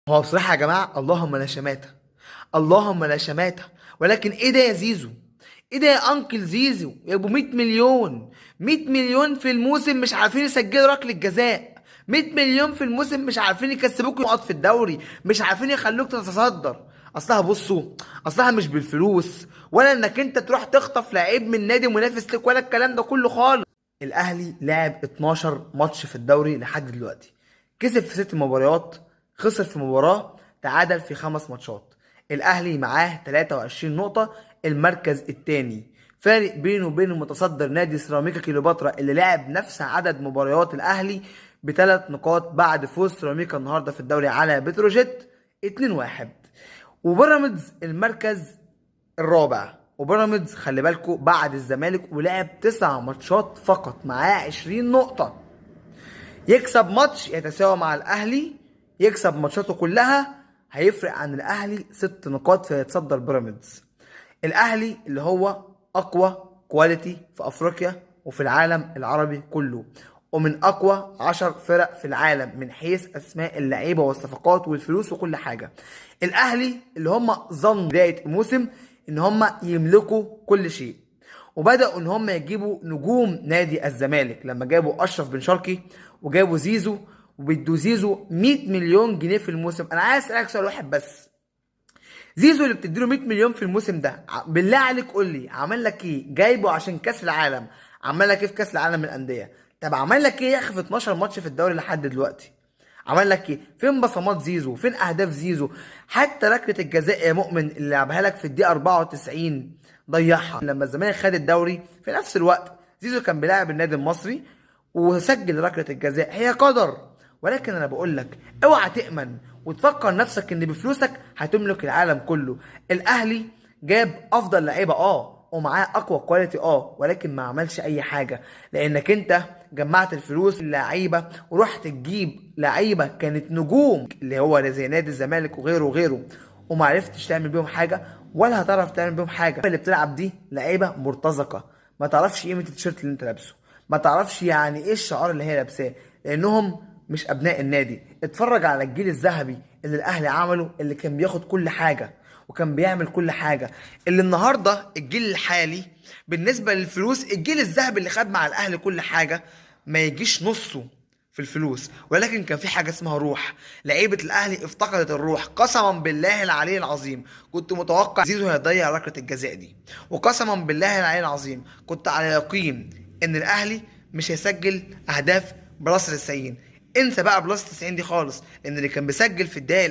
هو بصراحة يا جماعة اللهم لا شماتة، اللهم لا شماتة. ولكن ايه ده يا زيزو؟ ايه ده يا انكل زيزو يا ابو 100 مليون؟ 100 مليون في الموسم مش عارفين يسجلوا ركلة جزاء، 100 مليون في الموسم مش عارفين يكسبوك نقط في الدوري، مش عارفين يخلوك تتصدر. اصلها بصوا، اصلها مش بالفلوس ولا انك انت تروح تخطف لعيب من نادي منافس لك ولا الكلام ده كله خالص. الاهلي لعب 12 ماتش في الدوري لحد دلوقتي، كسب في 6 مباريات، خسر في مباراة، تعادل في 5 ماتشات. الاهلي معاه 23 نقطة، المركز الثاني، فارق بينه وبين المتصدر نادي سيراميكا كليوباترا اللي لعب نفس عدد مباريات الاهلي ب3 نقاط بعد فوز سيراميكا النهارده في الدوري على بتروجيت 2-1. وبيراميدز المركز الرابع، وبيراميدز خلي بالكوا بعد الزمالك ولعب 9 ماتشات فقط، معاه 20 نقطة. يكسب ماتش يتساوى مع الاهلي، يكسب ماتشاته كلها هيفرق عن الاهلي 6 نقاط فيتصدر بيراميدز. الاهلي اللي هو اقوى كواليتي في افريقيا وفي العالم العربي كله، ومن اقوى 10 فرق في العالم من حيث اسماء اللعيبه والصفقات والفلوس وكل حاجه. الاهلي اللي هم ظنوا بدايه الموسم ان هم يملكوا كل شيء، وبداوا ان هم يجيبوا نجوم نادي الزمالك لما جابوا اشرف بن شرقي وجابوا زيزو، وبيدوا زيزو 100 مليون جنيه في الموسم. انا عايز اسالك سؤال واحد بس، زيزو اللي بتديله 100 مليون في الموسم ده بالله عليك قول لي عمل لك ايه؟ جايبه عشان كاس العالم، عمل لك ايه في كاس العالم للانديه؟ طب عمل لك ايه يا اخي في 12 ماتش في الدوري لحد دلوقتي؟ عمل لك ايه؟ فين بصمات زيزو؟ فين اهداف زيزو؟ حتى ركله الجزاء يا مؤمن اللي لعبها لك في الدقيقه 94 ضيعها لما الزمالك خد الدوري. في نفس الوقت زيزو كان بيلاعب النادي المصري وسجل ركله الجزاء، هي قدر. ولكن انا بقول لك اوعى تأمن وتفكر نفسك ان بفلوسك هتملك العالم كله. الاهلي جاب افضل لعيبه ومعاه اقوى كواليتي ولكن ما عملش اي حاجه، لانك انت جمعت الفلوس اللعيبه ورحت تجيب لعيبه كانت نجوم اللي هو زي نادي الزمالك وغيره وغيره، وما عرفتش تعمل بيهم حاجه ولا هتعرف تعمل بيهم حاجه. اللي بتلعب دي لعيبه مرتزقه، ما تعرفش قيمه التيشيرت اللي انت لابسه، ما تعرفش يعني ايه الشعار اللي هي لابساه، لانهم مش ابناء النادي. اتفرج على الجيل الذهبي اللي الاهلي عمله، اللي كان بياخد كل حاجه وكان بيعمل كل حاجه. اللي النهارده الجيل الحالي بالنسبه للفلوس، الجيل الذهبي اللي خد مع الاهلي كل حاجه ما يجيش نصه في الفلوس، ولكن كان في حاجه اسمها روح. لعيبه الاهلي افتقدت الروح قسما بالله العلي العظيم. كنت متوقع زيزو هيضيع ركله الجزاء دي، وقسما بالله العلي العظيم كنت على يقين ان الاهلي مش هيسجل اهداف بلس 90. انسى بقى بلس 90 دي خالص، لان اللي كان بيسجل في الدقايق